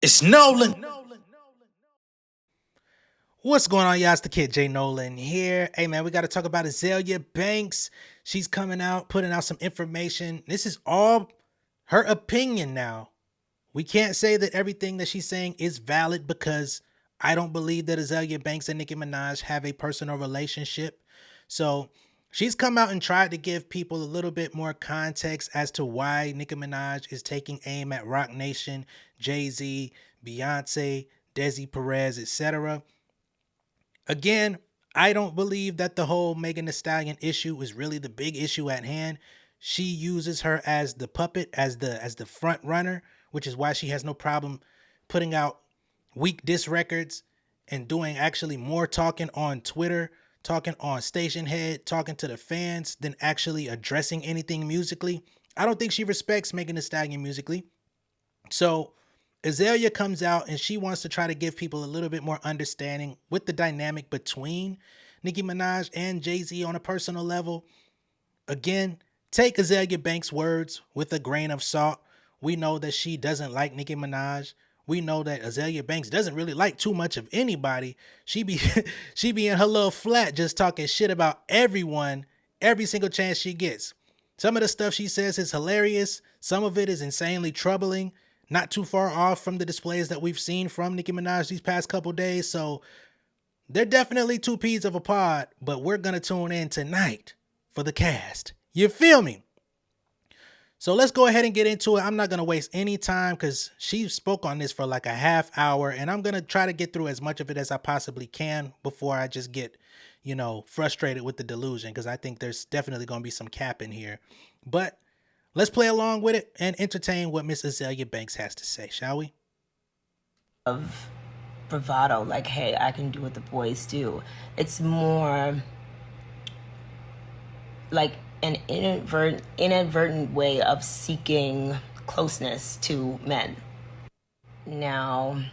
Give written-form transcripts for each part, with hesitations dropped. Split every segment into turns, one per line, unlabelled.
It's Nolan. What's going on, y'all? It's the kid J Nolan here. Hey man, we got to talk about Azealia Banks. She's coming out, putting out some information. This is all her opinion now. We can't say that everything that she's saying is valid because I don't believe that Azealia Banks and Nicki Minaj have a personal relationship. So she's come out and tried to give people a little bit more context as to why Nicki Minaj is taking aim at Roc Nation, Jay-Z, Beyonce, Desi Perez, etc. Again, I don't believe that the whole Megan Thee Stallion issue is really the big issue at hand. She uses her as the puppet, as the front runner, which is why she has no problem putting out weak diss records and doing actually more talking on Twitter, talking on Station Head, talking to the fans than actually addressing anything musically. I don't think she respects Megan Thee Stallion musically. So Azealia comes out and she wants to try to give people a little bit more understanding with the dynamic between Nicki Minaj and Jay-Z on a personal level. Again, take Azealia Banks' words with a grain of salt. We know that she doesn't like Nicki Minaj. We know that Azealia Banks doesn't really like too much of anybody. She be she be in her little flat just talking shit about everyone every single chance she gets. Some of the stuff she says is hilarious. Some of it is insanely troubling. Not too far off from the displays that we've seen from Nicki Minaj these past couple days. So they're definitely two peas of a pod, but we're going to tune in tonight for the cast. You feel me? So let's go ahead and get into it. I'm not going to waste any time because she spoke on this for like a half hour, and I'm going to try to get through as much of it as I possibly can before I just get, frustrated with the delusion, because I think there's definitely going to be some cap in here. But let's play along with it and entertain what Miss Azealia Banks has to say, shall we?
Of bravado, like, hey, I can do what the boys do. It's more like an inadvertent way of seeking closeness to men. Now,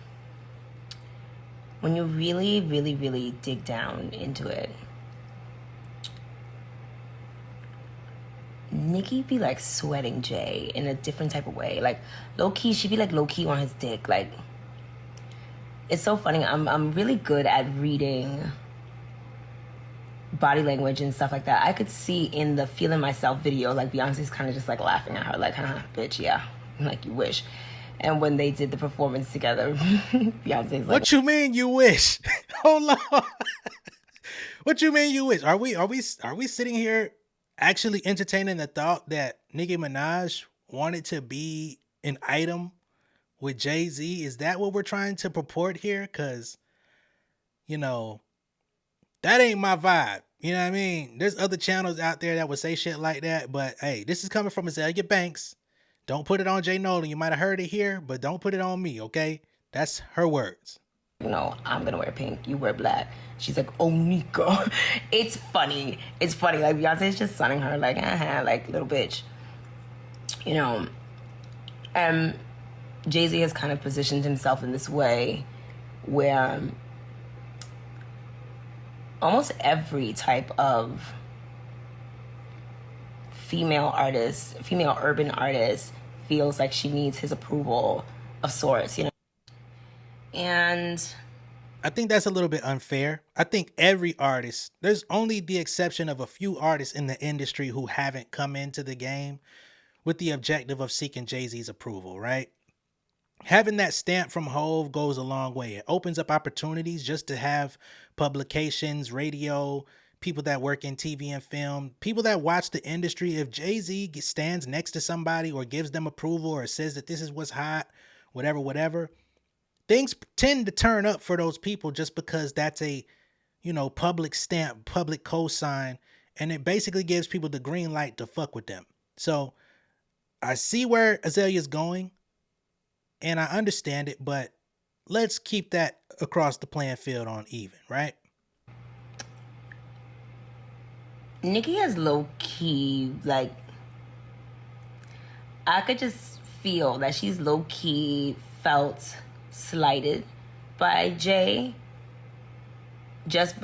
when you really, really, really dig down into it, Nicki be like sweating Jay in a different type of way. Like low key, she be like low key on his dick. Like it's so funny. I'm really good at reading body language and stuff like that. I could see in the Feeling Myself video, like Beyonce's kind of just like laughing at her, like, bitch, yeah, like you wish. And when they did the performance together, Beyonce's like,
"What you mean you wish?" Hold on. What you mean you wish? Are we sitting here actually entertaining the thought that Nicki Minaj wanted to be an item with Jay-Z? Is that what we're trying to purport here? Because, that ain't my vibe. You know what I mean? There's other channels out there that would say shit like that, but hey, this is coming from Azealia Banks. Don't put it on J Nolan. You might have heard it here, but don't put it on me, okay? That's her words.
I'm gonna wear pink, you wear black. She's like, oh, Nico. It's funny. It's funny. Like, Beyonce's just sunning her, like, like, little bitch. Jay-Z has kind of positioned himself in this way where almost every type of female urban artist feels like she needs his approval of sorts, And
I think that's a little bit unfair. I think every artist, there's only the exception of a few artists in the industry who haven't come into the game with the objective of seeking Jay-Z's approval, right? Having that stamp from Hove goes a long way. It opens up opportunities just to have publications, radio, people that work in TV and film, people that watch the industry. If Jay-Z stands next to somebody or gives them approval or says that this is what's hot, whatever, things tend to turn up for those people just because that's a, public stamp, public cosign, and it basically gives people the green light to fuck with them. So I see where Azalea's going, and I understand it, but let's keep that across the playing field on even, right?
Nicki has low-key, like, I could just feel that she's low-key felt slighted by Jay, just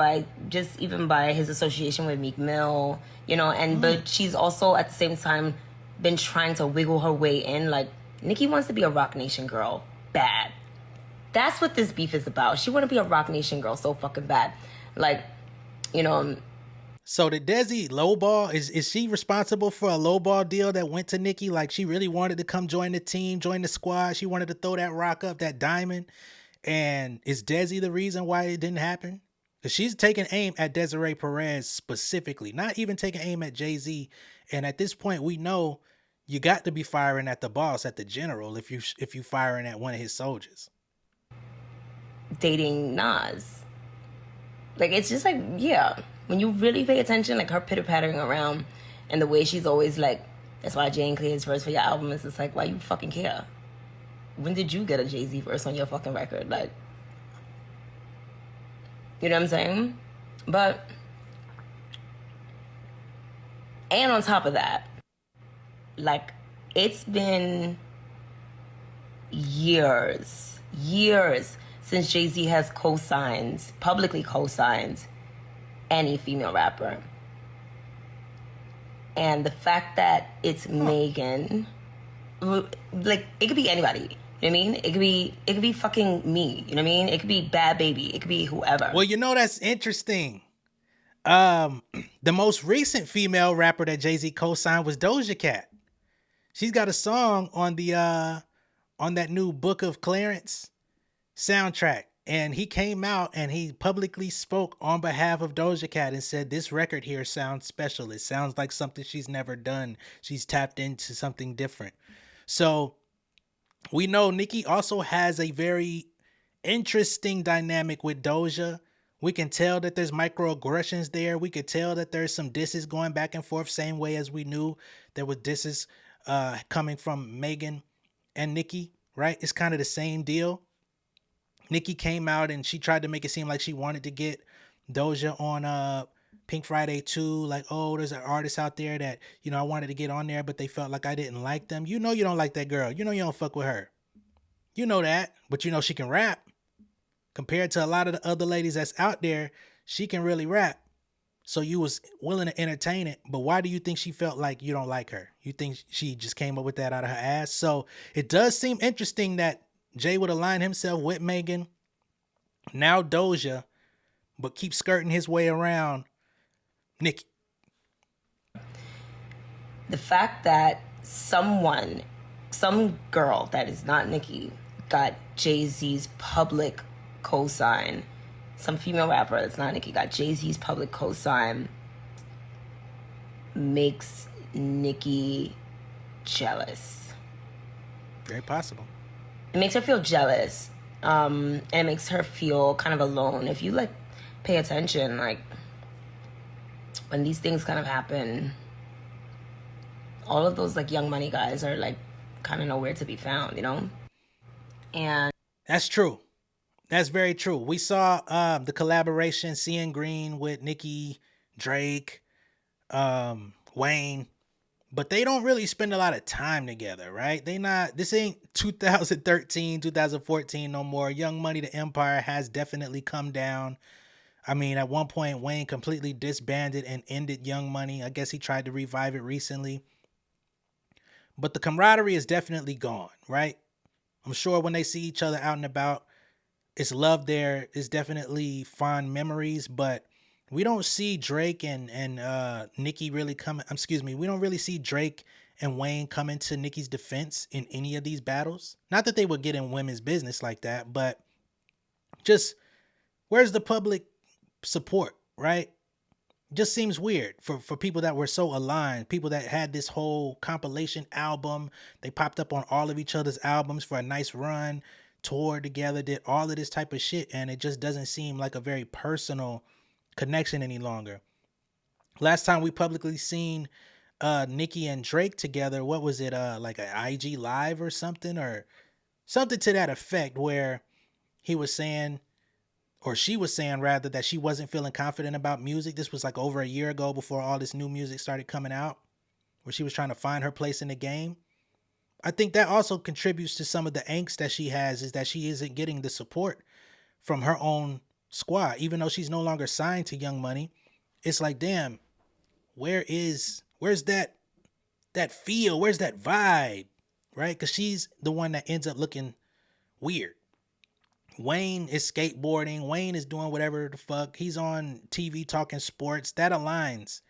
even by his association with Meek Mill, but she's also at the same time been trying to wiggle her way in. Like, Nicki wants to be a Roc Nation girl bad. That's what this beef is about. She want to be a Rock Nation girl so fucking bad. Like, you know.
So did Desi lowball? Is she responsible for a lowball deal that went to Nicki? Like she really wanted to come join the team, join the squad. She wanted to throw that rock up, that diamond. And is Desi the reason why it didn't happen? Because she's taking aim at Desiree Perez specifically, not even taking aim at Jay-Z. And at this point, we know you got to be firing at the boss, at the general, if you firing at one of his soldiers.
Dating Nas. Like, it's just like, yeah, when you really pay attention, like her pitter-pattering around and the way she's always like, that's why Jane clears verse for your album. It's just like, why you fucking care? When did you get a Jay-Z verse on your fucking record? Like, you know what I'm saying? But, and on top of that, like, it's been years since Jay-Z has publicly co-signed any female rapper. And the fact that it's Megan, like, it could be anybody. You know what I mean? It could be fucking me. You know what I mean? It could be Bad Baby. It could be whoever.
Well, you know, that's interesting. The most recent female rapper that Jay-Z co-signed was Doja Cat. She's got a song on the on that new Book of Clarence soundtrack, and he came out and he publicly spoke on behalf of Doja Cat and said this record here sounds special. It sounds like something she's never done. She's tapped into something different. So we know Nicki also has a very interesting dynamic with Doja. We can tell that there's microaggressions there. We could tell that there's some disses going back and forth, same way as we knew there were disses coming from Megan and Nicki, right? It's kind of the same deal. Nicki came out and she tried to make it seem like she wanted to get Doja on Pink Friday 2. Like, oh, there's an artist out there that, you know, I wanted to get on there, but they felt like I didn't like them. You know you don't like that girl. You know you don't fuck with her. You know that, but you know she can rap. Compared to a lot of the other ladies that's out there, she can really rap. So you was willing to entertain it, but why do you think she felt like you don't like her? You think she just came up with that out of her ass? So it does seem interesting that Jay would align himself with Megan, now Doja, but keep skirting his way around Nicki.
The fact that some girl that is not Nicki got Jay-Z's public cosign, some female rapper that's not Nicki got Jay-Z's public cosign, makes Nicki jealous.
Very possible.
It makes her feel jealous, and it makes her feel kind of alone. If you like pay attention, like when these things kind of happen, all of those like Young Money guys are like kind of nowhere to be found, you know? And
that's true. That's very true. We saw the collaboration Seeing Green with Nicki, Drake, Wayne, but they don't really spend a lot of time together, right? This ain't 2013, 2014 no more. Young Money, the Empire has definitely come down. I mean, at one point, Wayne completely disbanded and ended Young Money. I guess he tried to revive it recently. But the camaraderie is definitely gone, right? I'm sure when they see each other out and about, it's love there. It's definitely fond memories, but we don't see Drake and Nicki really coming. We don't really see Drake and Wayne coming to Nicki's defense in any of these battles. Not that they would get in women's business like that, but just where's the public support, right? Just seems weird for people that were so aligned, people that had this whole compilation album. They popped up on all of each other's albums for a nice run, toured together, did all of this type of shit, and it just doesn't seem like a very personal connection any longer. Last time we publicly seen Nicki and Drake together, what was it, like an IG live or something to that effect, where he was saying, or she was saying rather, that she wasn't feeling confident about music. This was like over a year ago, before all this new music started coming out, where she was trying to find her place in the game. I think that also contributes to some of the angst that she has, is that she isn't getting the support from her own squad. Even though she's no longer signed to Young Money, it's like, damn, where's that feel? Where's that vibe? Right? Because she's the one that ends up looking weird. Wayne is skateboarding. Wayne is doing whatever the fuck. He's on TV talking sports. That aligns.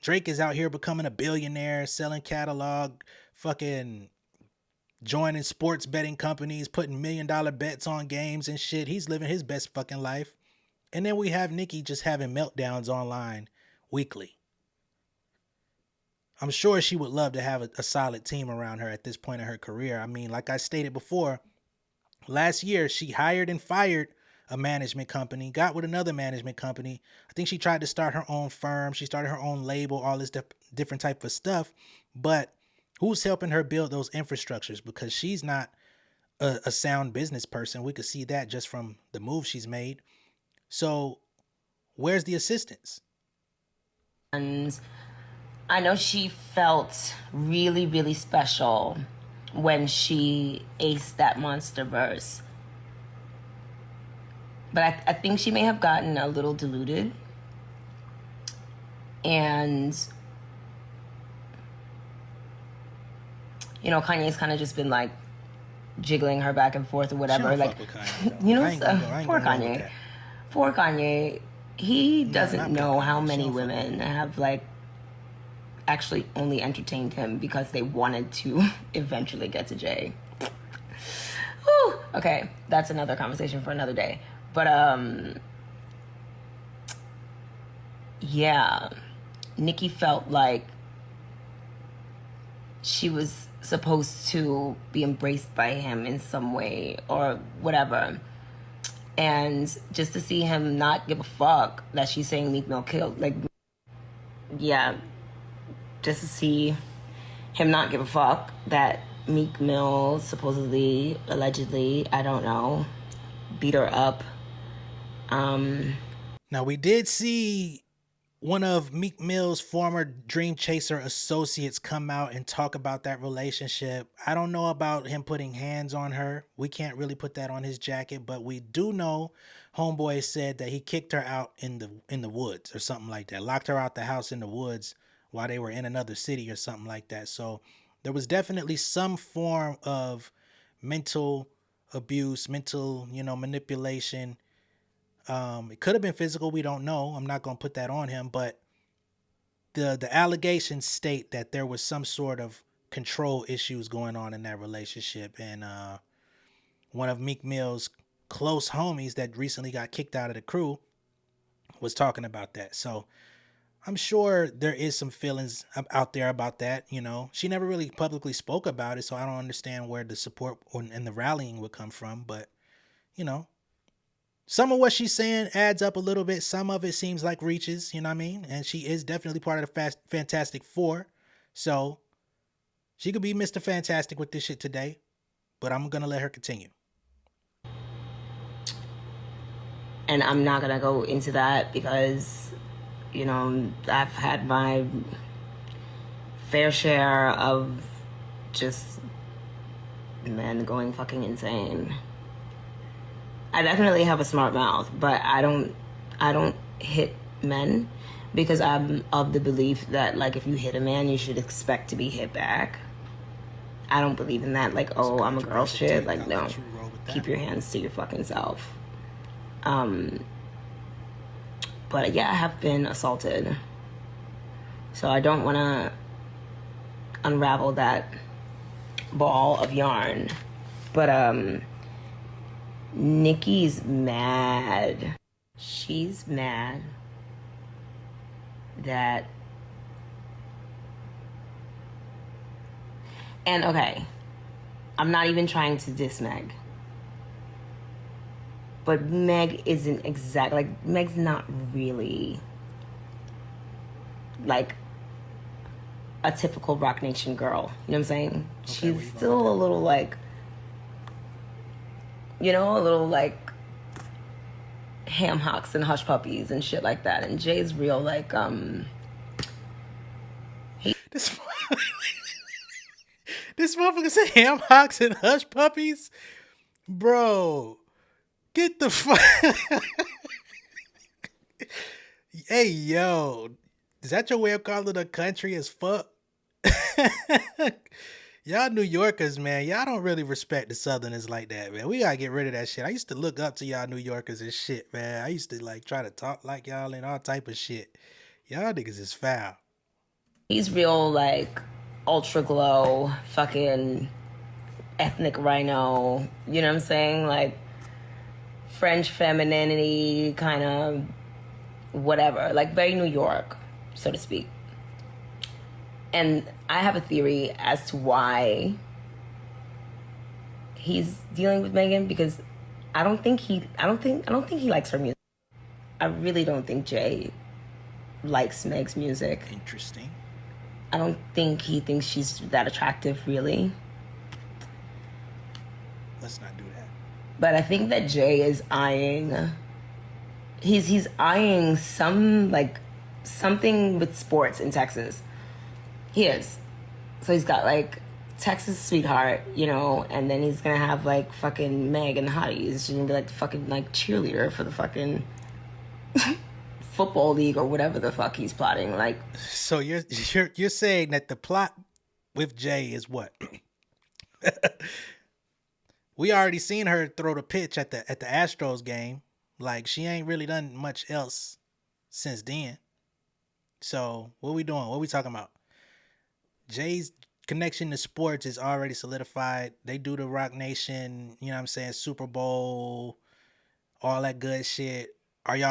Drake is out here becoming a billionaire, selling catalog, fucking joining sports betting companies, putting $1 million bets on games and shit. He's living his best fucking life. And then we have Nicki just having meltdowns online weekly. I'm sure she would love to have a solid team around her at this point in her career. I mean, like I stated before, last year she hired and fired a management company, got with another management company. I think she tried to start her own firm. She started her own label, all this different type of stuff. But who's helping her build those infrastructures? Because she's not a sound business person. We could see that just from the moves she's made. So where's the assistance?
And I know she felt really, really special when she aced that monster verse. But I think she may have gotten a little diluted. And, you know, Kanye's kind of just been like jiggling her back and forth or whatever. Like, Kanye, you know, poor Kanye. Poor Kanye. He doesn't know how many women have like actually only entertained him because they wanted to eventually get to Jay. Whew. Okay, that's another conversation for another day. But yeah, Nicki felt like she was supposed to be embraced by him in some way or whatever. And just to see him not give a fuck that she's saying Meek Mill killed, like, yeah, just to see him not give a fuck that Meek Mill supposedly, allegedly, I don't know, beat her up.
Now, we did see one of Meek Mill's former Dream Chaser associates come out and talk about that relationship. I don't know about him putting hands on her. We can't really put that on his jacket, but we do know Homeboy said that he kicked her out in the woods or something like that. Locked her out the house in the woods while they were in another city or something like that. So there was definitely some form of mental abuse, mental, manipulation. It could have been physical. We don't know. I'm not going to put that on him, but the allegations state that there was some sort of control issues going on in that relationship. And one of Meek Mill's close homies that recently got kicked out of the crew was talking about that. So I'm sure there is some feelings out there about that. She never really publicly spoke about it, so I don't understand where the support and the rallying would come from. But, some of what she's saying adds up a little bit. Some of it seems like reaches, you know what I mean? And she is definitely part of the Fantastic Four. So she could be Mr. Fantastic with this shit today. But I'm going to let her continue.
And I'm not going to go into that because, I've had my fair share of just men going fucking insane. I definitely have a smart mouth, but I don't hit men because I'm of the belief that, like, if you hit a man, you should expect to be hit back. I don't believe in that, like, oh, I'm a girl shit. Like, no, keep your hands to your fucking self. But yeah, I have been assaulted. So I don't want to unravel that ball of yarn. But, Nicki's mad. She's mad that... And okay, I'm not even trying to diss Meg. But Meg isn't exactly... Like, Meg's not really... like a typical Rock Nation girl. You know what I'm saying? Okay, she's still a little like... a little like ham hocks and hush puppies and shit like that. And Jay's real like
This motherfucker said ham hocks and hush puppies? Bro, get the fuck. Hey, yo. Is that your way of calling a country as fuck? Y'all New Yorkers, man, y'all don't really respect the Southerners like that, man. We gotta get rid of that shit. I used to look up to y'all New Yorkers and shit, man. I used to like try to talk like y'all and all type of shit. Y'all niggas is foul.
He's real like ultra glow, fucking ethnic rhino. You know what I'm saying? Like French femininity, kind of whatever. Like very New York, so to speak. And I have a theory as to why he's dealing with Megan, because I don't think he likes her music. I really don't think Jay likes Meg's music.
Interesting.
I don't think he thinks she's that attractive, really.
Let's not do that.
But I think that Jay is eyeing. He's eyeing something with sports in Texas. He is. So he's got like Texas sweetheart, you know, and then he's gonna have like fucking Meg and the Hotties. She's gonna be like the fucking like cheerleader for the fucking football league or whatever the fuck he's plotting. Like,
so you're saying that the plot with Jay is what? We already seen her throw the pitch at the Astros game. Like she ain't really done much else since then. So what we doing? What we talking about? Jay's connection to sports is already solidified. They do the Rock Nation, you know what I'm saying, Super Bowl, all that good shit. Are you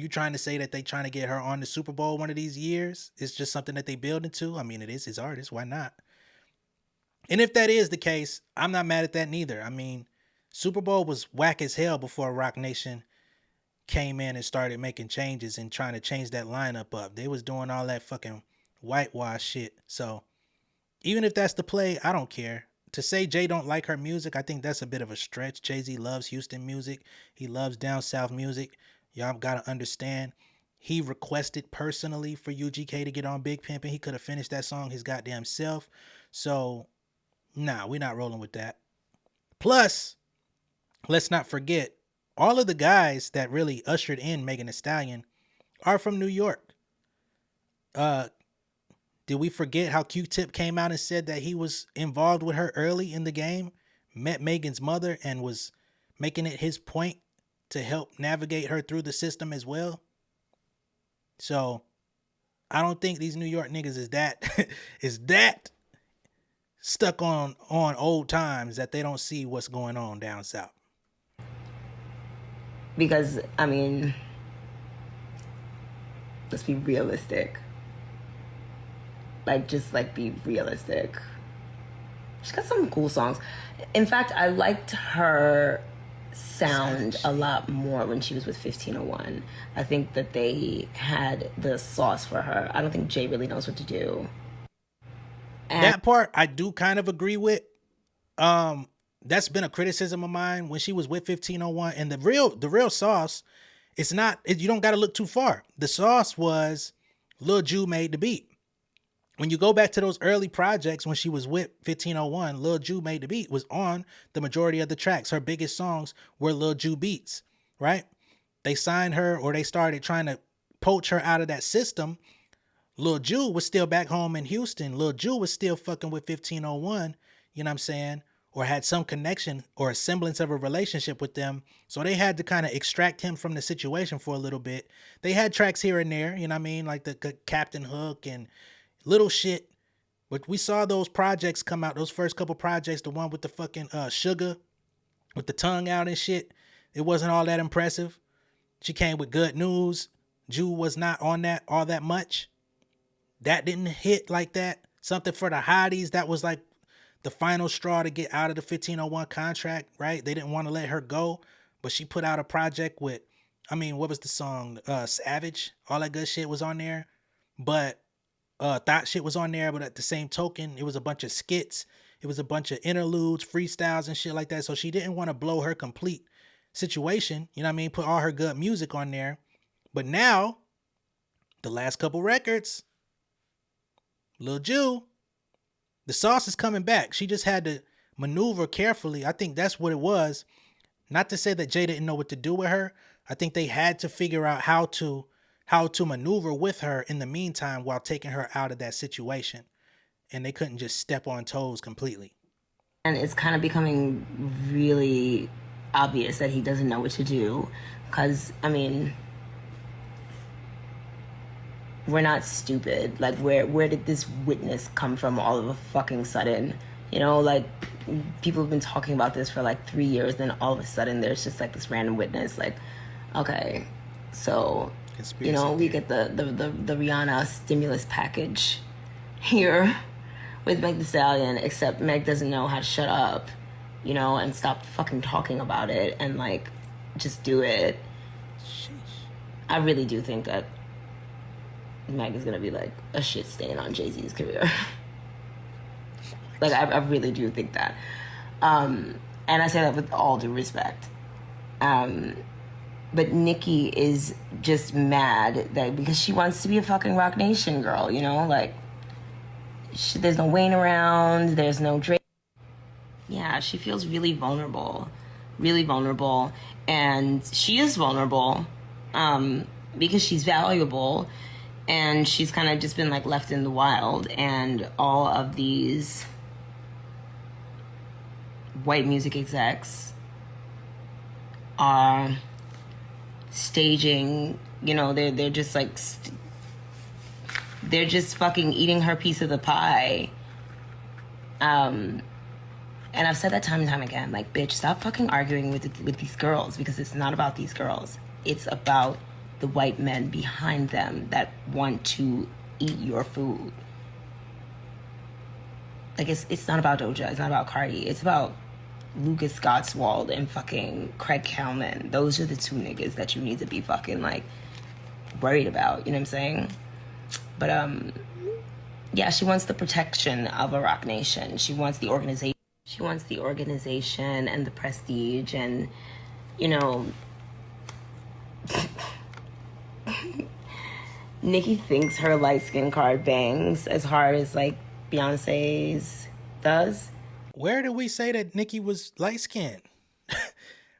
trying to say that they trying to get her on the Super Bowl one of these years? It's just something that they build into? I mean, it is his artist. Why not? And if that is the case, I'm not mad at that neither. I mean, Super Bowl was whack as hell before Rock Nation came in and started making changes and trying to change that lineup up. They was doing all that fucking whitewash shit. So even if that's the play, I don't care. To say Jay don't like her music, I think that's a bit of a stretch. Jay-Z loves Houston music. He loves down south music. Y'all gotta understand. He requested personally for UGK to get on Big Pimpin'. He could have finished that song his goddamn self. So, nah, we're not rolling with that. Plus, let's not forget, all of the guys that really ushered in Megan Thee Stallion are from New York. Did we forget how Q-Tip came out and said that he was involved with her early in the game, met Megan's mother, and was making it his point to help navigate her through the system as well? So I don't think these New York niggas is that is that stuck on old times that they don't see what's going on down south.
because I mean, let's be realistic. Like, just like be realistic. She's got some cool songs. In fact, I liked her sound a lot more when she was with 1501. I think that they had the sauce for her. I don't think Jay really knows what to do. And
That part I do kind of agree with. That's been a criticism of mine when she was with 1501. And the real sauce, you don't got to look too far. The sauce was Lil Ju made the beat. When you go back to those early projects when she was with 1501, Lil Ju made the beat was on the majority of the tracks. Her biggest songs were Lil Ju beats, right? They signed her, or they started trying to poach her out of that system. Lil Ju was still back home in Houston. Lil Ju was still fucking with 1501, you know what I'm saying? Or had some connection or a semblance of a relationship with them. So they had to kind of extract him from the situation for a little bit. They had tracks here and there, you know what I mean? Like the Captain Hook and little shit. But we saw those projects come out, those first couple projects, the one with the fucking sugar with the tongue out and shit. It wasn't all that impressive. She came with Good News. Ju was not on that all that much. That didn't hit like that. Something for the Hotties, that was like the final straw to get out of the 1501 contract, right? They didn't want to let her go, but she put out a project with, what was the song? Savage. All that good shit was on there. But Thought shit was on there, but at the same token, it was a bunch of skits. It was a bunch of interludes, freestyles and shit like that. So she didn't want to blow her complete situation, you know what I mean? Put all her good music on there. But now, the last couple records, Lil Ju, the sauce is coming back. She just had to maneuver carefully. I think that's what it was. Not to say that Jay didn't know what to do with her. I think they had to figure out how to maneuver with her in the meantime while taking her out of that situation. and they couldn't just step on toes completely.
And it's kind of becoming really obvious that he doesn't know what to do. Because, I mean, we're not stupid. Like, where did this witness come from all of a fucking sudden? You know, like, people have been talking about this for like 3 years, then all of a sudden there's just like this random witness. Like, okay, so,
Conspiracy
you know, we
theory.
get the Rihanna stimulus package here with Meg Thee Stallion, except Meg doesn't know how to shut up, you know, and stop fucking talking about it and like just do it.
Sheesh.
I really do think that Meg is gonna be like a shit stain on Jay-Z's career. Like, I really do think that. And I say that with all due respect. But Nicki is just mad that because she wants to be a fucking Rock Nation girl, you know? Like, there's no Wayne around, there's no Drake. Yeah, she feels really vulnerable. Really vulnerable. And she is vulnerable because she's valuable. And she's kind of just been, like, left in the wild. And all of these white music execs are staging, you know, they're just like they're just fucking eating her piece of the pie. And I've said that time and time again, like, bitch, stop fucking arguing with these girls, because it's not about these girls. It's about the white men behind them that want to eat your food. Like, it's not about Doja, it's not about Cardi, it's about Lucas Gottswald and fucking Craig Kalman. Those are the two niggas that you need to be fucking, like, worried about, you know what I'm saying? But, yeah, she wants the protection of a Rock Nation. She wants the organization. She wants the organization and the prestige and, you know... Nicki thinks her light-skin card bangs as hard as, like, Beyonce's does.
Where did we say that Nicki was light-skinned?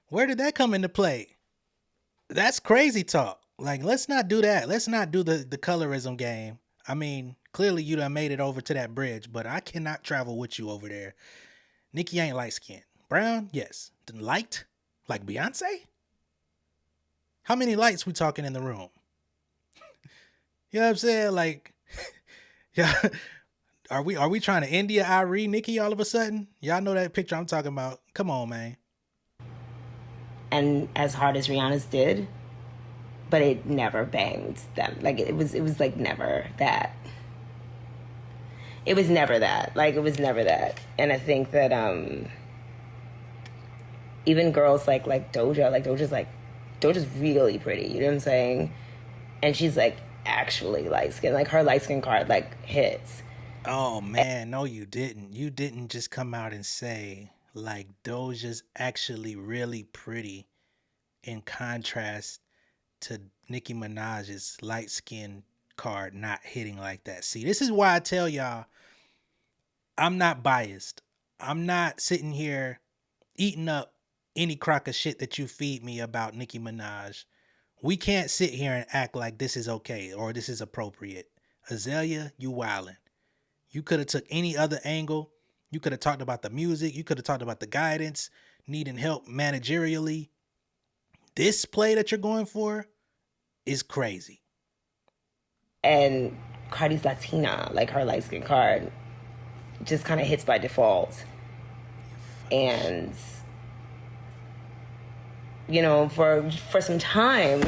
Where did that come into play? That's crazy talk. Like, let's not do that. Let's not do the colorism game. I mean, clearly you done made it over to that bridge, but I cannot travel with you over there. Nicki ain't light-skinned. Brown, yes. Light? Like Beyonce? How many lights we talking in the room? You know what I'm saying? Like, yeah. Are we trying to India Irie Nicki all of a sudden? Y'all know that picture I'm talking about. Come on, man.
And as hard as Rihanna's did, but it never banged them. Like, it was like never that. It was never that. Like, it was never that. And I think that even girls like Doja's really pretty, you know what I'm saying? And she's like actually light skinned. Like, her light skin card like hits.
Oh man, no you didn't. You didn't just come out and say like Doja's actually really pretty in contrast to Nicki Minaj's light skin card not hitting like that. See, this is why I tell y'all I'm not biased. I'm not sitting here eating up any crock of shit that you feed me about Nicki Minaj. We can't sit here and act like this is okay or this is appropriate. Azealia, you wildin'. You could have took any other angle. You could have talked about the music. You could have talked about the guidance, needing help managerially. This play that you're going for is crazy.
And Cardi's Latina, like her light skin card, just kind of hits by default. And, you know, for some time,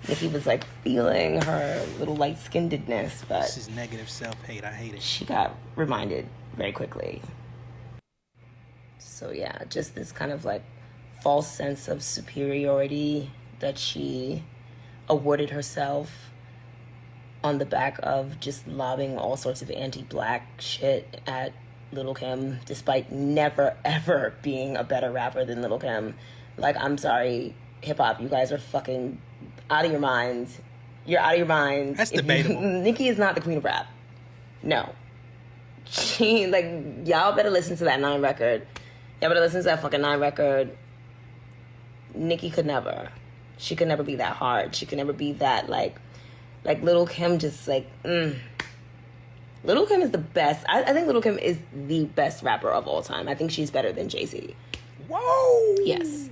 Nicki was like feeling her little light-skinnedness, but
this is negative self-hate. I hate it.
She got reminded very quickly. So yeah, just this kind of like false sense of superiority that she awarded herself on the back of just lobbing all sorts of anti-black shit at Lil' Kim, despite never ever being a better rapper than Lil' Kim. Like, I'm sorry, hip-hop, you guys are fucking out of your minds. You're out of your minds.
That's debatable.
Nicki is not the queen of rap. No. She, like, y'all better listen to that 9 record. Y'all better listen to that fucking 9 record. Nicki could never. She could never be that hard. She could never be that, like Lil' Kim just, like, Little Kim is the best. I think Little Kim is the best rapper of all time. I think she's better than Jay-Z.
Whoa!
Yes.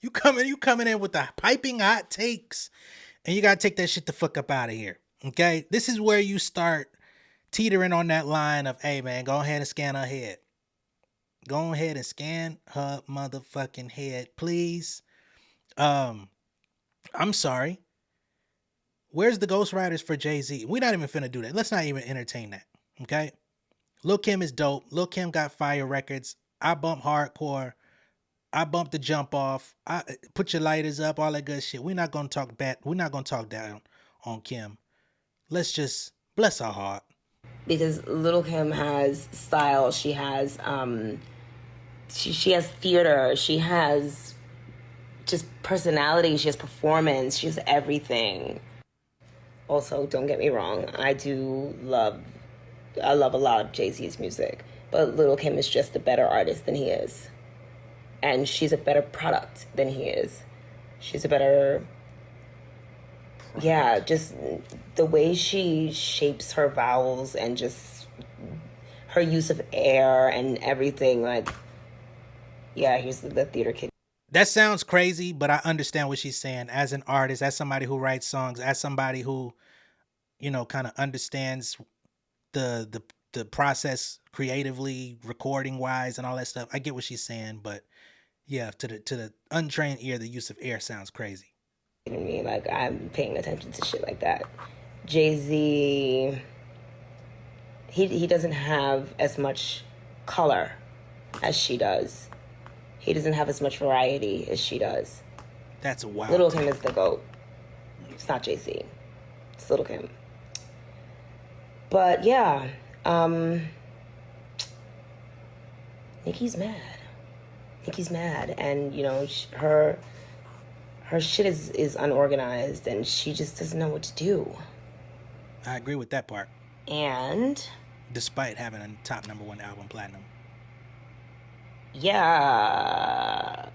You coming in with the piping hot takes, and you gotta take that shit the fuck up out of here. Okay? This is where you start teetering on that line of, hey man, go ahead and scan her head. Go ahead and scan her motherfucking head, please. I'm sorry. Where's the ghostwriters for Jay-Z? We're not even finna do that. Let's not even entertain that. Okay? Lil Kim is dope. Lil Kim got fire records. I bump hardcore. I bump the jump off. I put your lighters up, all that good shit. We're not gonna talk bad. We're not gonna talk down on Kim. Let's just bless her heart.
Because Little Kim has style. She has she has theater. She has just personality. She has performance. She has everything. Also, don't get me wrong, I love a lot of Jay-Z's music, but Little Kim is just a better artist than he is. And she's a better product than he is. She's a better, yeah, just the way she shapes her vowels and just her use of air and everything, like, yeah, here's the theater kid.
That sounds crazy, but I understand what she's saying as an artist, as somebody who writes songs, as somebody who, kind of understands the process creatively, recording wise, and all that stuff. I get what she's saying, but yeah, to the untrained ear, the use of air sounds crazy.
Me, like, I'm paying attention to shit like that. Jay-Z, he doesn't have as much color as she does. He doesn't have as much variety as she does.
That's a wild.
Little Kim is the GOAT. It's not Jay-Z. It's Little Kim. But yeah, Nicki's mad. Nicki's mad, and her shit is unorganized, and she just doesn't know what to do.
I agree with that part.
And
despite having a top #1 album platinum.
Yeah.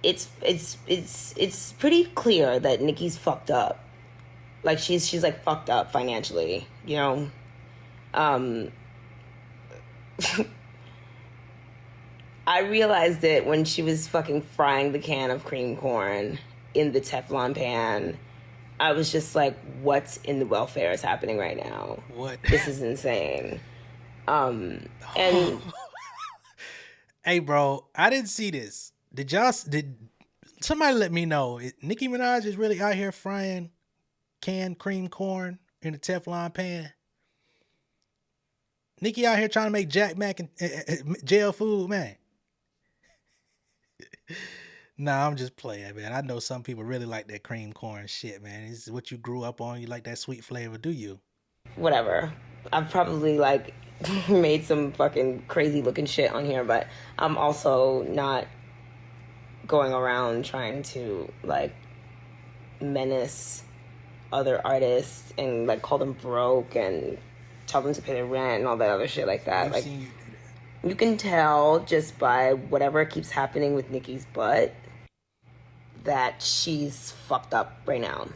It's pretty clear that Nicki's fucked up. Like she's like fucked up financially, I realized it when she was fucking frying the can of cream corn in the Teflon pan. I was just like, what in the welfare is happening right now?
What?
This is insane. And
hey, bro, I didn't see this. Did somebody let me know? Nicki Minaj is really out here frying canned cream corn in a Teflon pan? Nicki out here trying to make Jack Mac and jail food, man. Nah, I'm just playing, man. I know some people really like that cream corn shit, man. It's what you grew up on. You like that sweet flavor, do you?
Whatever. I've probably made some fucking crazy looking shit on here, but I'm also not going around trying to menace other artists and call them broke and tell them to pay their rent and all that other shit like that. You can tell just by whatever keeps happening with Nicki's butt that she's fucked up right now.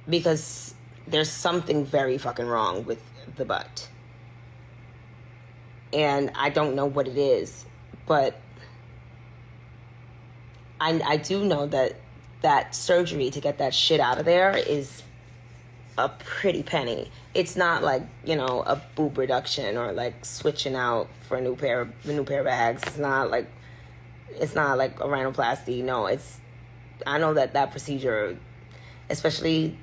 Because there's something very fucking wrong with the butt. And I don't know what it is, but I do know that surgery to get that shit out of there is a pretty penny. It's not a boob reduction or switching out for a new pair of bags. It's not like a rhinoplasty. No, I know that procedure, especially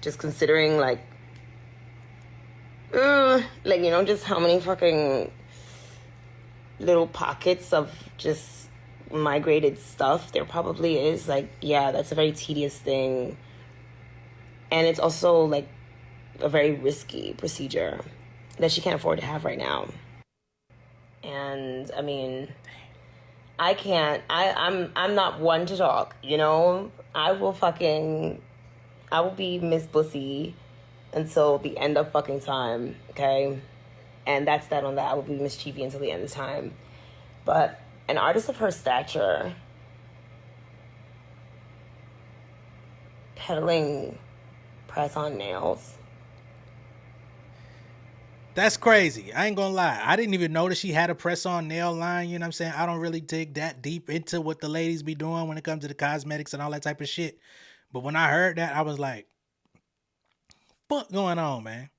just considering just how many fucking little pockets of just migrated stuff there probably is. That's a very tedious thing. And it's also a very risky procedure that she can't afford to have right now. And I mean, I'm not one to talk, I will be Miss Bussy until the end of fucking time, okay? And that's that on that. I will be mischievous until the end of time. But an artist of her stature peddling press-on nails.
That's crazy. I ain't gonna lie. I didn't even notice she had a press-on nail line. You know what I'm saying? I don't really dig that deep into what the ladies be doing when it comes to the cosmetics and all that type of shit. But when I heard that, I was like, fuck going on, man?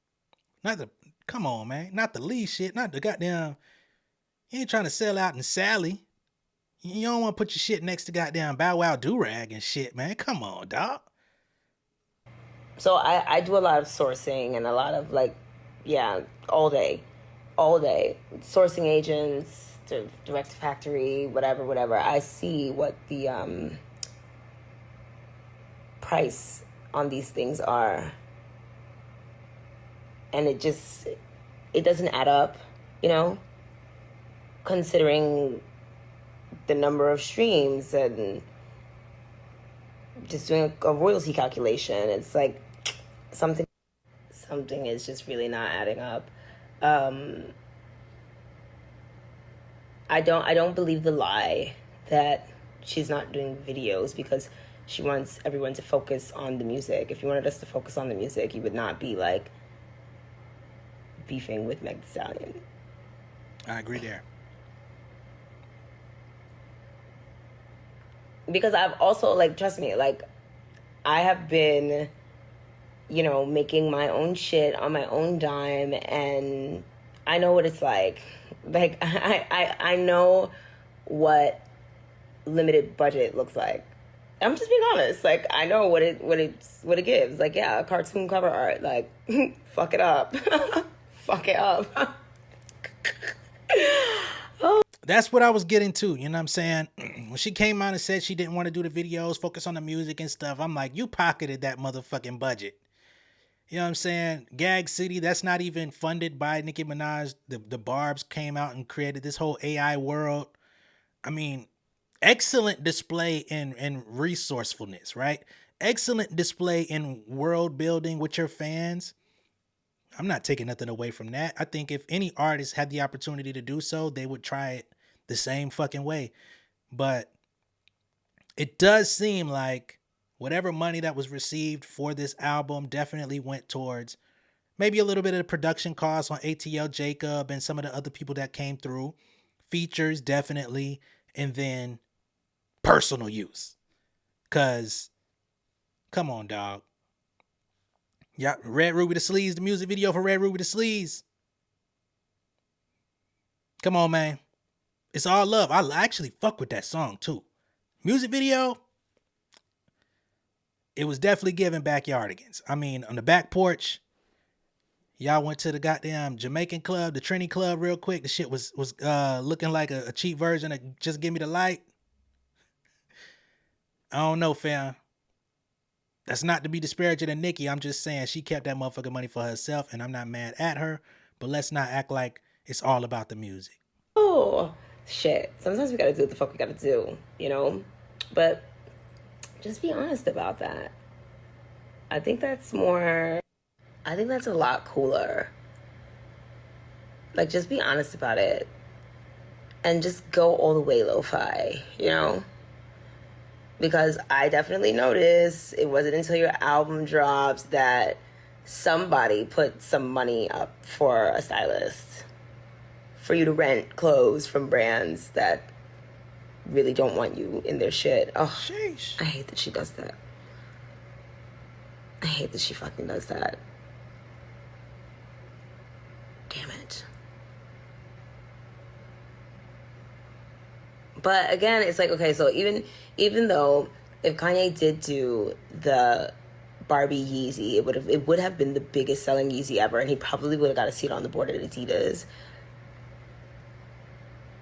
Come on, man. Not the Lee shit. Not the goddamn, you ain't trying to sell out in Sally. You don't want to put your shit next to goddamn Bow Wow Do-Rag and shit, man. Come on, dog.
So I do a lot of sourcing and a lot of like, yeah, all day. Sourcing agents, direct to factory, whatever. I see what the price on these things are. And it doesn't add up, you know, considering the number of streams and just doing a royalty calculation. It's like something is just really not adding up. I don't believe the lie that she's not doing videos because she wants everyone to focus on the music. If you wanted us to focus on the music, you would not be like beefing with Meg Thee Stallion.
I agree there.
Because I've also, like, trust me, like, I have been, you know, making my own shit on my own dime, and I know what it's like. Like, I know what limited budget looks like. I'm just being honest. Like, I know what it gives. Like, yeah, cartoon cover art. Like, fuck it up. Fuck it up.
That's what I was getting to, you know what I'm saying? When she came out and said she didn't want to do the videos, focus on the music and stuff, I'm like, you pocketed that motherfucking budget. You know what I'm saying? Gag City, that's not even funded by Nicki Minaj. The Barbs came out and created this whole AI world. I mean, excellent display in resourcefulness, right? Excellent display in world building with your fans. I'm not taking nothing away from that. I think if any artist had the opportunity to do so, they would try it the same fucking way. But it does seem like whatever money that was received for this album definitely went towards maybe a little bit of the production costs on ATL Jacob and some of the other people that came through. Features, definitely. And then personal use. Because, come on, dog. Yeah, Red Ruby the Sleeves, the music video for Red Ruby the Sleeves. Come on, man. It's all love. I actually fuck with that song, too. Music video, it was definitely giving backyardigans. I mean, on the back porch, y'all went to the goddamn Jamaican club, the Trini club real quick. The shit was looking like a cheap version of Just Give Me the Light. I don't know, fam. That's not to be disparaging of Nicki. I'm just saying she kept that motherfucking money for herself, and I'm not mad at her. But let's not act like it's all about the music.
Oh, shit. Sometimes we gotta do what the fuck we gotta do, you know? But just be honest about that. I think that's a lot cooler. Like, just be honest about it. And just go all the way lo-fi, you know? Because I definitely noticed it wasn't until your album drops that somebody put some money up for a stylist. For you to rent clothes from brands that really don't want you in their shit. Oh, sheesh. I hate that she does that. I hate that she fucking does that. Damn it. But again, it's like, okay, so even though if Kanye did do the Barbie Yeezy, it would have been the biggest selling Yeezy ever, and he probably would have got a seat on the board at Adidas.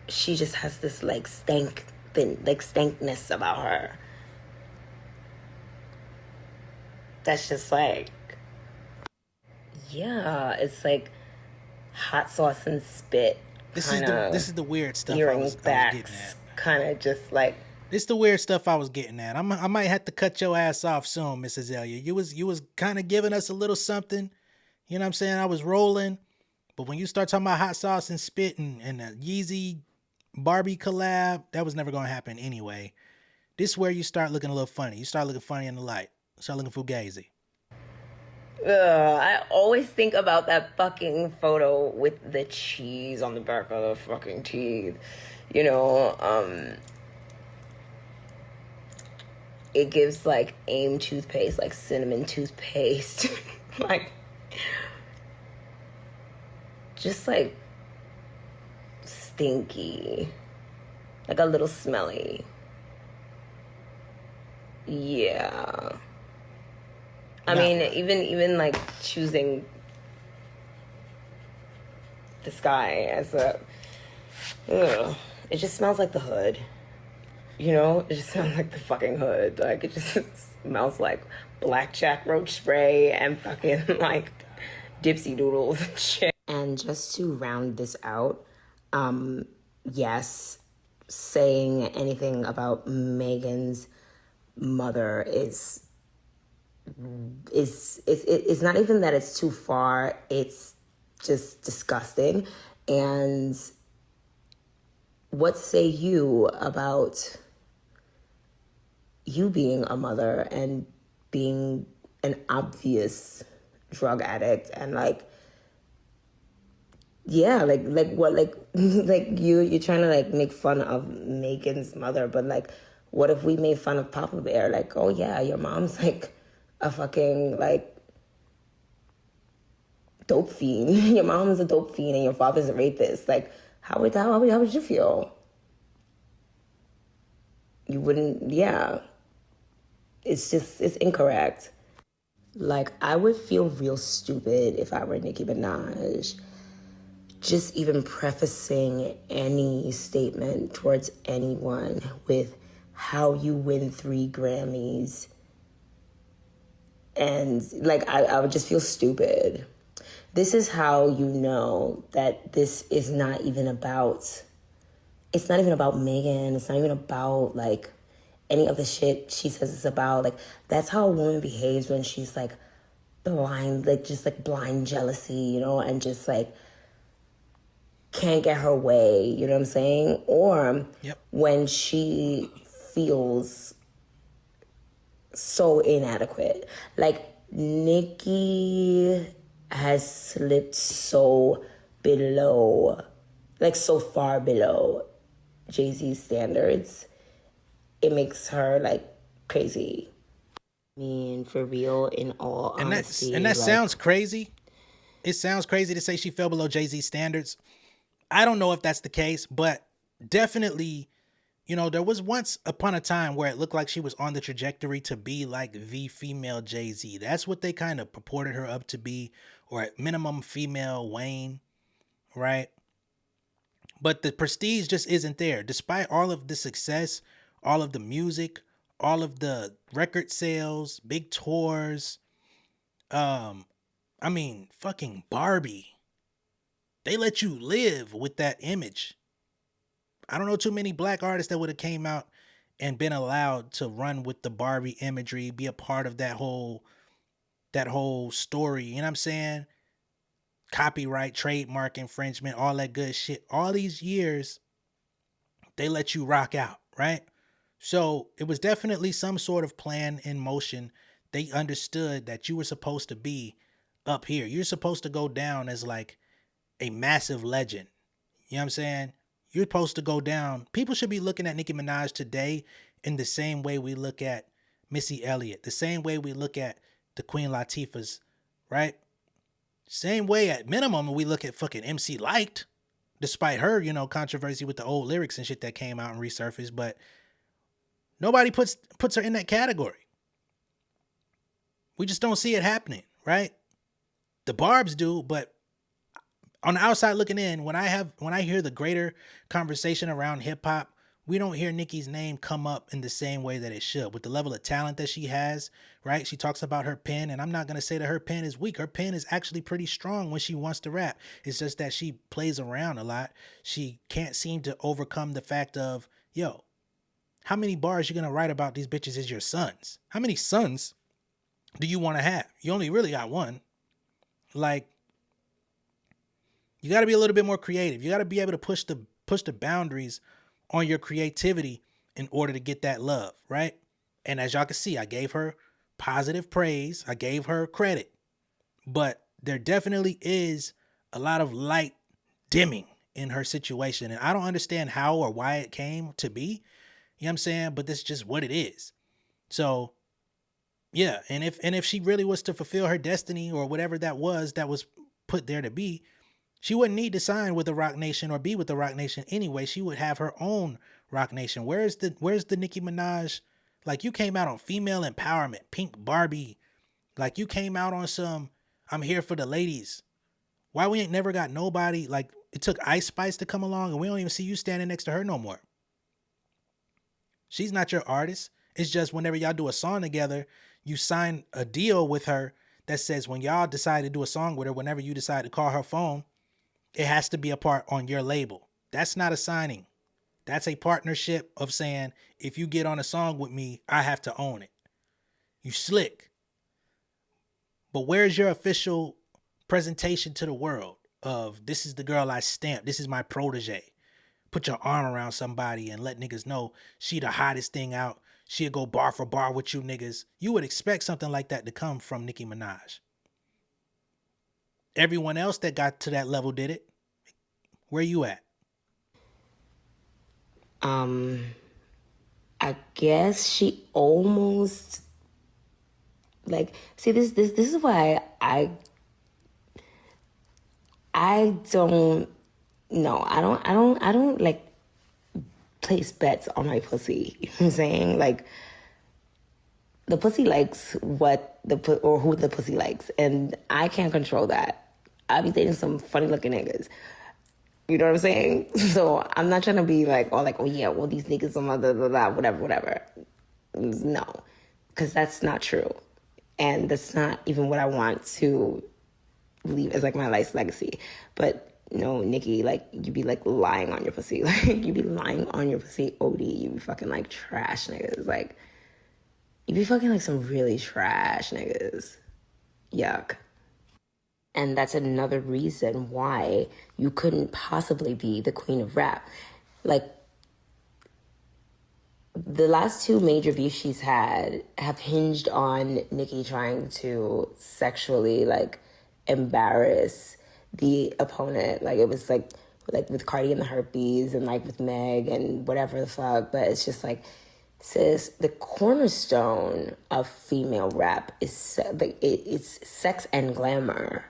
She just has this like stankness about her. That's just like, yeah, it's like hot sauce and spit.
This is the weird stuff
I
was getting at.
Kind of just like,
this is the weird stuff I was getting at. I might have to cut your ass off soon, Miss Azealia. You was kind of giving us a little something. You know what I'm saying? I was rolling. But when you start talking about hot sauce and spit and a Yeezy Barbie collab, that was never going to happen anyway. This is where you start looking a little funny. You start looking funny in the light. selling a fugazi.
I always think about that fucking photo with the cheese on the back of the fucking teeth. You know, it gives like AIM toothpaste, like cinnamon toothpaste. Like, just like stinky. Like a little smelly. Yeah. I mean, even like choosing this guy as a, it just smells like the hood. You know, it just smells like the fucking hood. Like, it just smells like blackjack roach spray and fucking like dipsy doodles and shit. And just to round this out, yes, saying anything about Megan's mother is it's not even that it's too far, it's just disgusting. And what say you about you being a mother and being an obvious drug addict and like, yeah, like what, like like you're trying to like make fun of Megan's mother, but like what if we made fun of Papa Bear? Like, oh yeah, your mom's like a fucking like dope fiend. Your mom's a dope fiend and your father's a rapist. Like, how would you feel? You wouldn't, yeah. It's incorrect. Like, I would feel real stupid if I were Nicki Minaj. Just even prefacing any statement towards anyone with how you win 3 Grammys. And like, I would just feel stupid. This is how you know that this is not even about, it's not even about Megan. It's not even about like any of the shit she says it's about. Like, that's how a woman behaves when she's like blind, like just like blind jealousy, you know, and just like can't get her way, you know what I'm saying? Or when she feels so inadequate. Like, Nicki has slipped so below, like so far below Jay-Z's standards. It makes her like crazy. I mean, for real, in all honesty.
And that sounds crazy. It sounds crazy to say she fell below Jay-Z's standards. I don't know if that's the case, but definitely, you know, there was once upon a time where it looked like she was on the trajectory to be like the female Jay-Z. That's what they kind of purported her up to be, or at minimum female Wayne, right? But the prestige just isn't there. Despite all of the success, all of the music, all of the record sales, big tours, I mean, fucking Barbie. They let you live with that image. I don't know too many black artists that would have came out and been allowed to run with the Barbie imagery, be a part of that whole story. You know what I'm saying? Copyright, trademark infringement, all that good shit. All these years, they let you rock out, right? So it was definitely some sort of plan in motion. They understood that you were supposed to be up here. You're supposed to go down as like a massive legend. You know what I'm saying? You're supposed to go down. People should be looking at Nicki Minaj today in the same way we look at Missy Elliott, the same way we look at the Queen Latifahs, right? Same way at minimum we look at fucking MC Light, despite her, you know, controversy with the old lyrics and shit that came out and resurfaced, but nobody puts her in that category. We just don't see it happening, right? The Barbs do, but on the outside looking in, when I hear the greater conversation around hip hop, we don't hear Nicki's name come up in the same way that it should. With the level of talent that she has, right? She talks about her pen, and I'm not gonna say that her pen is weak. Her pen is actually pretty strong when she wants to rap. It's just that she plays around a lot. She can't seem to overcome the fact of, yo, how many bars you gonna write about these bitches as your sons? How many sons do you want to have? You only really got one. Like, you got to be a little bit more creative. You got to be able to push the boundaries on your creativity in order to get that love, right? And as y'all can see, I gave her positive praise. I gave her credit. But there definitely is a lot of light dimming in her situation. And I don't understand how or why it came to be. You know what I'm saying? But that's just what it is. So yeah, and if she really was to fulfill her destiny or whatever that was put there to be, she wouldn't need to sign with the Rock Nation or be with the Rock Nation anyway. She would have her own Rock Nation. Where's the Nicki Minaj? Like, you came out on female empowerment, Pink Barbie. Like, you came out on some I'm here for the ladies. Why we ain't never got nobody? Like, it took Ice Spice to come along and we don't even see you standing next to her no more. She's not your artist. It's just whenever y'all do a song together, you sign a deal with her that says when y'all decide to do a song with her, whenever you decide to call her phone, it has to be a part on your label. That's not a signing. That's a partnership of saying, if you get on a song with me, I have to own it. You slick. But where's your official presentation to the world of this is the girl I stamped, this is my protege? Put your arm around somebody and let niggas know she the hottest thing out. She'll go bar for bar with you niggas. You would expect something like that to come from Nicki Minaj. Everyone else that got to that level did it. Where you at?
I guess she almost like see this is why I don't know. I don't like place bets on my pussy. You know what I'm saying? Like, the pussy likes what or who the pussy likes, and I can't control that. I be dating some funny looking niggas. You know what I'm saying? So I'm not trying to be like, oh yeah, well these niggas are blah, blah, blah, whatever. No, because that's not true, and that's not even what I want to leave as like my life's legacy. But no, Nicki, like, you be like lying on your pussy. Like, you be lying on your pussy OD. You be fucking like trash niggas. Like, you be fucking like some really trash niggas. Yuck. And that's another reason why you couldn't possibly be the queen of rap. Like, the last two major beefs she's had have hinged on Nicki trying to sexually, like, embarrass the opponent. Like, it was like with Cardi and the herpes, and like with Meg and whatever the fuck. But it's just like, sis, the cornerstone of female rap is like it's sex and glamour.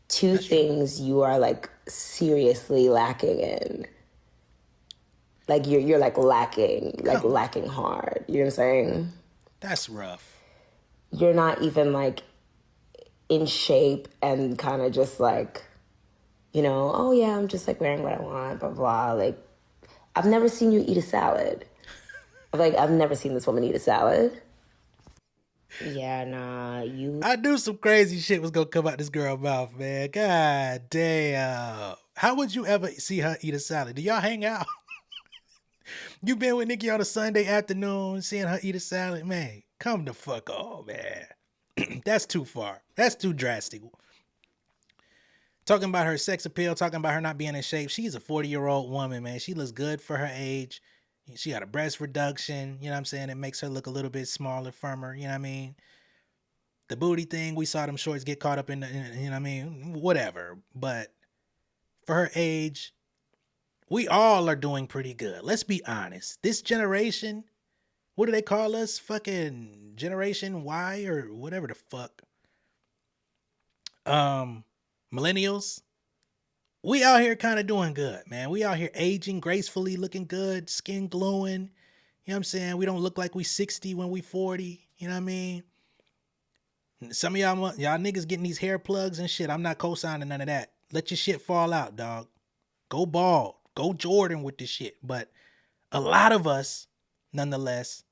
Two things you are like seriously lacking in. Like, you're like lacking hard. You know what I'm saying?
That's rough.
You're not even like in shape and kind of just like, you know, oh yeah, I'm just like wearing what I want, blah, blah. Like, I've never seen you eat a salad. Like, I've never seen this woman eat a salad. Yeah, nah, you...
I knew some crazy shit was gonna come out this girl's mouth, man. God damn. How would you ever see her eat a salad? Do y'all hang out? You been with Nicki on a Sunday afternoon, seeing her eat a salad? Man, come the fuck on, man. That's too far. That's too drastic. Talking about her sex appeal, talking about her not being in shape. She's a 40-year-old woman, man. She looks good for her age. She got a breast reduction, you know what I'm saying? It makes her look a little bit smaller, firmer, you know what I mean? The booty thing, we saw them shorts get caught up in you know what I mean? Whatever. But for her age, we all are doing pretty good. Let's be honest. This generation, what do they call us? Fucking Generation Y or whatever the fuck. Millennials. We out here kind of doing good, man. We out here aging gracefully, looking good, skin glowing. You know what I'm saying? We don't look like we 60 when we 40. You know what I mean? Some of y'all niggas getting these hair plugs and shit. I'm not co-signing none of that. Let your shit fall out, dog. Go bald. Go Jordan with this shit. But a lot of us, nonetheless,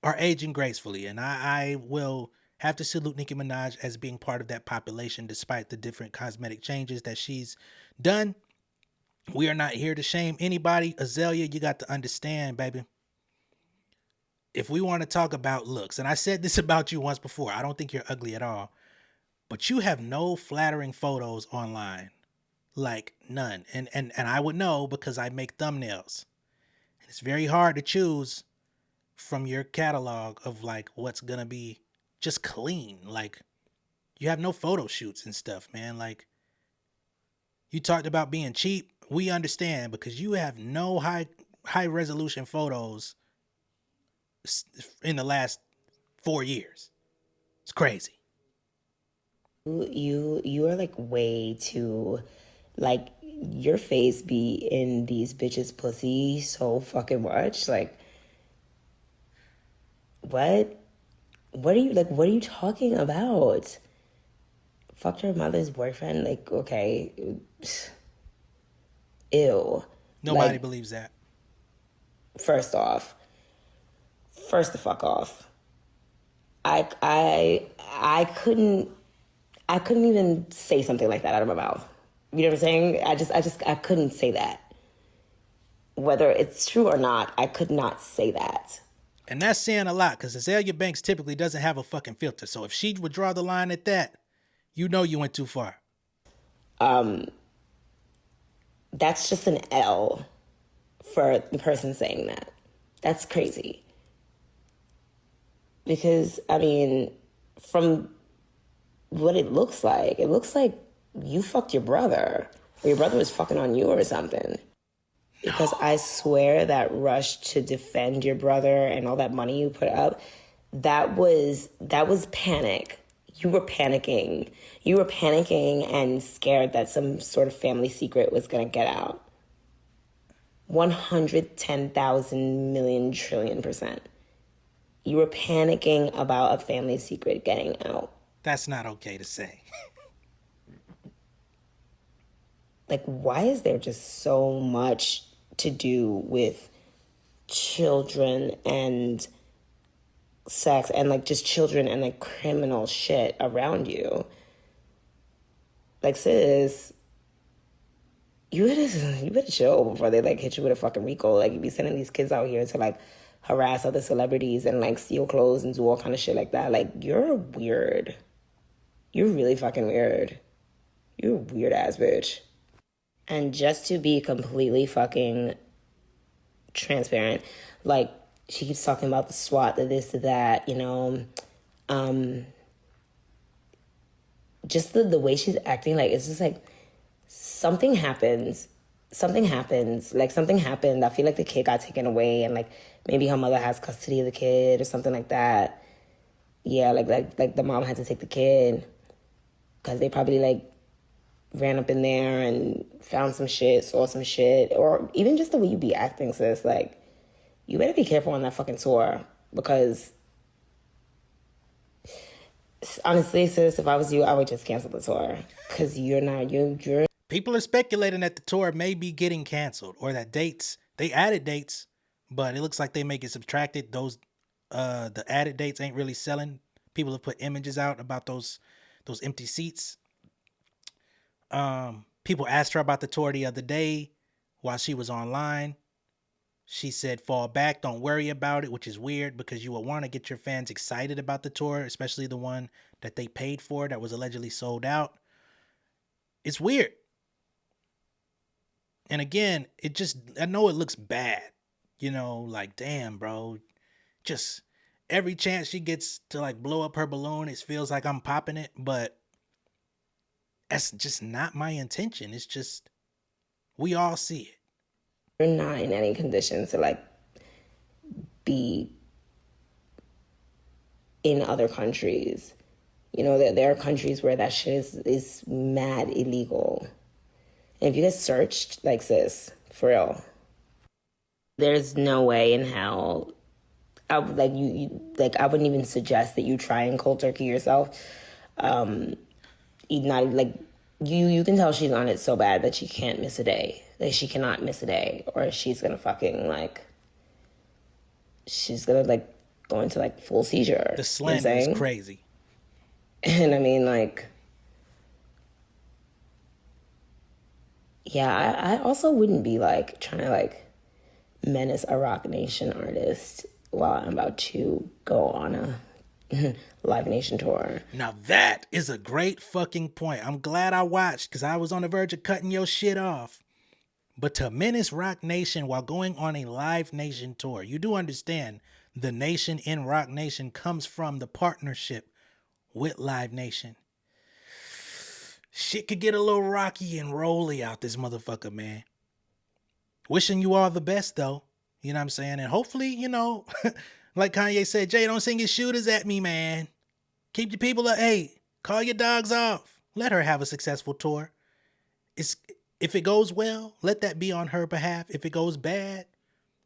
are aging gracefully. And I will have to salute Nicki Minaj as being part of that population, despite the different cosmetic changes that she's done. We are not here to shame anybody. Azealia, you got to understand, baby. If we want to talk about looks, and I said this about you once before, I don't think you're ugly at all, but you have no flattering photos online. Like, none. And I would know because I make thumbnails. And it's very hard to choose from your catalog of like what's gonna be just clean. Like you have no photo shoots and stuff, man. Like you talked about being cheap. We understand because you have no high resolution photos in the last 4 years. It's crazy.
You are like way too, like, your face be in these bitches' pussy so fucking much. Like, what? What are you like? What are you talking about? Fucked her mother's boyfriend? Like, okay, ew.
Nobody
Like,
believes that.
first off, first the fuck off. I couldn't even say something like that out of my mouth. You know what I'm saying? I couldn't say that. Whether it's true or not, I could not say that.
And that's saying a lot because Azealia Banks typically doesn't have a fucking filter. So if she would draw the line at that, you know you went too far.
That's just an L for the person saying that. That's crazy. Because, I mean, from what it looks like you fucked your brother, or your brother was fucking on you or something. Because I swear that rush to defend your brother and all that money you put up, that was panic. You were panicking. You were panicking and scared that some sort of family secret was going to get out. 110,000 million trillion %. You were panicking about a family secret getting out.
That's not okay to say.
Like, why is there just so much to do with children and sex and like just children and like criminal shit around you? Like, sis, you better chill before they like hit you with a fucking RICO. Like, you be sending these kids out here to like harass other celebrities and like steal clothes and do all kind of shit like that. Like, you're weird. You're really fucking weird. You're a weird ass bitch. And just to be completely fucking transparent, like, she keeps talking about the SWAT, the this, the that, you know. Just the way she's acting, like, it's just like something happens. Like, something happened. I feel like the kid got taken away and like maybe her mother has custody of the kid or something like that. Yeah, like the mom had to take the kid because they probably like ran up in there and found some shit, saw some shit, or even just the way you be acting, sis. Like, you better be careful on that fucking tour because honestly, sis, if I was you, I would just cancel the tour because you're.
People are speculating that the tour may be getting canceled or that they added dates, but it looks like they may get subtracted. The added dates ain't really selling. People have put images out about those empty seats. People asked her about the tour the other day while she was online. She said, fall back, don't worry about it, which is weird because you would want to get your fans excited about the tour, especially the one that they paid for that was allegedly sold out. It's weird. And again, I know it looks bad, you know, like, damn, bro, just every chance she gets to like blow up her balloon, it feels like I'm popping it, but that's just not my intention. It's just, we all see it.
You're not in any condition to like be in other countries. You know, there are countries where that shit is mad illegal. And if you get searched, like, sis, for real, there's no way in hell. I wouldn't even suggest that you try and cold turkey yourself. Not like you can tell she's on it so bad that she can't miss a day. Like, she cannot miss a day, or she's gonna fucking like, she's gonna like go into like full seizure.
The slander is crazy.
And I mean, like, yeah, I also wouldn't be like trying to like menace a Rock Nation artist while I'm about to go on a Live Nation tour.
Now that is a great fucking point. I'm glad I watched because I was on the verge of cutting your shit off. But to menace Rock Nation while going on a Live Nation tour, you do understand the nation in Rock Nation comes from the partnership with Live Nation. Shit could get a little rocky and rolly out this motherfucker, man. Wishing you all the best, though. You know what I'm saying? And hopefully, like Kanye said, Jay, don't sing your shooters at me, man. Keep your people at 8. Call your dogs off. Let her have a successful tour. If it goes well, let that be on her behalf. If it goes bad,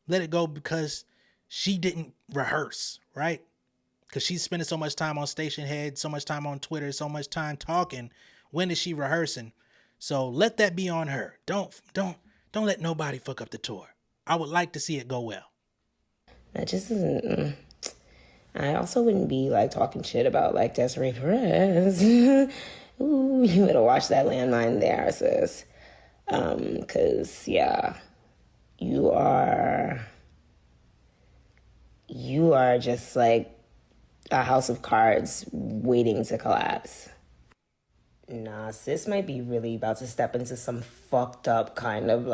let it go because she didn't rehearse, right? Because she's spending so much time on Station Head, so much time on Twitter, so much time talking. When is she rehearsing? So let that be on her. Don't let nobody fuck up the tour. I would like to see it go well.
That just isn't. I also wouldn't be like talking shit about like Desiree Perez. Ooh, you better watch that landmine there, sis. Cause yeah, you are just like a house of cards waiting to collapse. Nah, sis might be really about to step into some fucked up kind of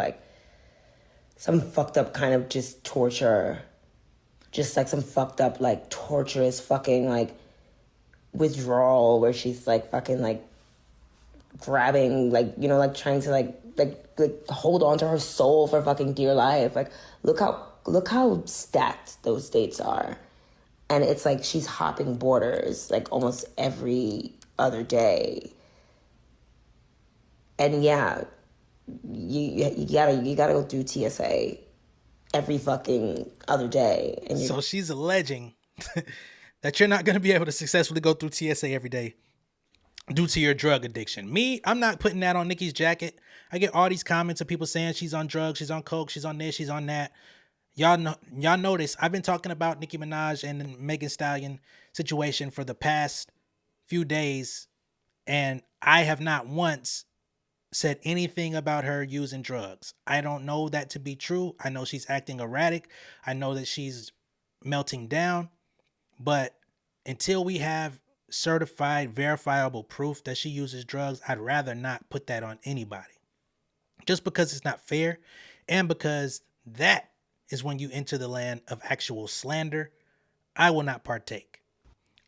just torture. Just like some fucked up, like torturous fucking like withdrawal where she's like fucking like grabbing, like, like trying to like hold on to her soul for fucking dear life. Like, look how stacked those dates are. And it's like she's hopping borders like almost every other day. And yeah, you gotta go through TSA every fucking other day. And
so she's alleging that you're not going to be able to successfully go through TSA every day due to your drug addiction. Me, I'm not putting that on Nicki's jacket. I get all these comments of people saying she's on drugs, she's on coke, she's on this, she's on that. Y'all notice I've been talking about Nicki Minaj and the Megan Stallion situation for the past few days, and I have not once said anything about her using drugs. I don't know that to be true. I know she's acting erratic. I know that she's melting down. But until we have certified, verifiable proof that she uses drugs, I'd rather not put that on anybody. Just because it's not fair, and because that is when you enter the land of actual slander. I will not partake.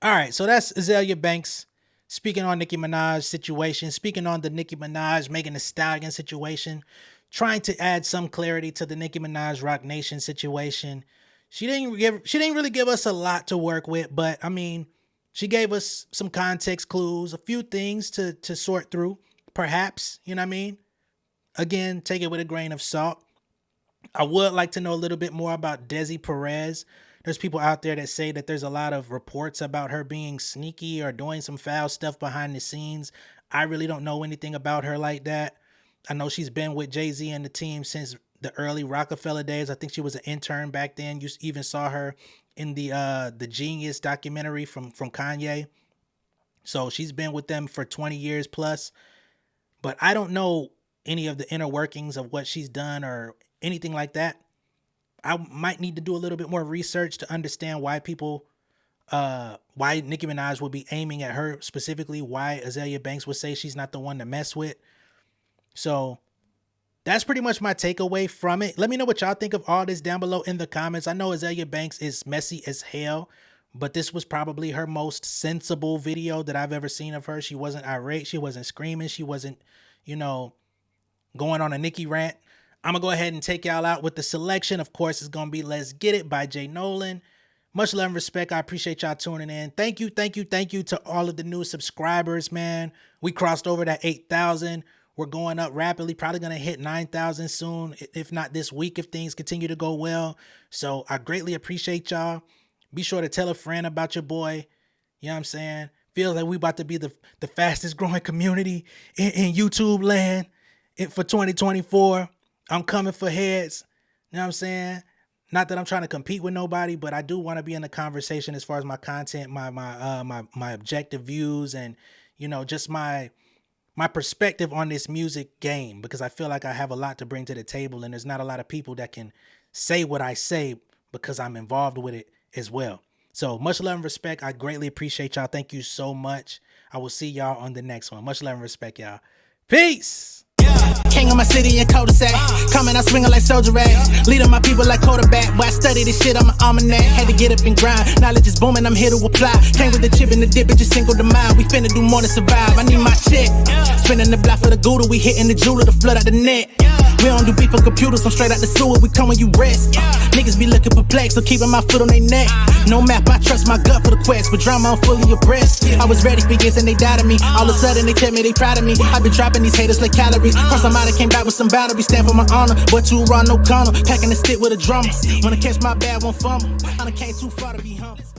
All right, so that's Azealia Banks speaking on Nicki Minaj situation, speaking on the Nicki Minaj Megan Thee Stallion situation, trying to add some clarity to the Nicki Minaj Rock Nation situation. She didn't really give us a lot to work with, but I mean, she gave us some context clues, a few things to sort through, perhaps, you know what I mean? Again, take it with a grain of salt. I would like to know a little bit more about Desi Perez. There's people out there that say that there's a lot of reports about her being sneaky or doing some foul stuff behind the scenes. I really don't know anything about her like that. I know she's been with Jay-Z and the team since the early Rockefeller days. I think she was an intern back then. You even saw her in the Genius documentary from Kanye. So she's been with them for 20 years plus. But I don't know any of the inner workings of what she's done or anything like that. I might need to do a little bit more research to understand why why Nicki Minaj would be aiming at her specifically, why Azealia Banks would say she's not the one to mess with. So that's pretty much my takeaway from it. Let me know what y'all think of all this down below in the comments. I know Azealia Banks is messy as hell, but this was probably her most sensible video that I've ever seen of her. She wasn't irate. She wasn't screaming. She wasn't, going on a Nicki rant. I'm going to go ahead and take y'all out with the selection. Of course, it's going to be Let's Get It by J Nolan. Much love and respect. I appreciate y'all tuning in. Thank you to all of the new subscribers, man. We crossed over that 8,000. We're going up rapidly. Probably going to hit 9,000 soon, if not this week, if things continue to go well. So I greatly appreciate y'all. Be sure to tell a friend about your boy. You know what I'm saying? Feels like we about to be the fastest growing community in YouTube land for 2024. I'm coming for heads. You know what I'm saying? Not that I'm trying to compete with nobody, but I do want to be in the conversation as far as my content, my objective views, and just my perspective on this music game, because I feel like I have a lot to bring to the table, and there's not a lot of people that can say what I say because I'm involved with it as well. So much love and respect. I greatly appreciate y'all. Thank you so much. I will see y'all on the next one. Much love and respect, y'all. Peace.
king of my city and cul-de-sac. Coming out swinging like soldier rag. Leading my people like quarterback. Boy, I study this shit, I'm an almanac. Had to get up and grind. Knowledge is booming, I'm here to apply. Came with the chip and the dip, it just single the mind. We finna do more than survive. I need my check. Spinning the block for the Gouda, we hitting the jeweler to flood out the net. We don't do beef for computers, I'm straight out the sewer, we come when you rest. Niggas be looking perplexed, so keeping my foot on their neck. No map, I trust my gut for the quest. With drama, I'm fully abreast. I was ready for years and they doubted me. All of a sudden they tell me they proud of me. I been dropping these haters like calories. Cross them out, I came back with some batteries. Stand for my honor, but too raw, no corner. Packing the stick with a drummer. When I catch my bad, won't fumble. I done came too far to be humble.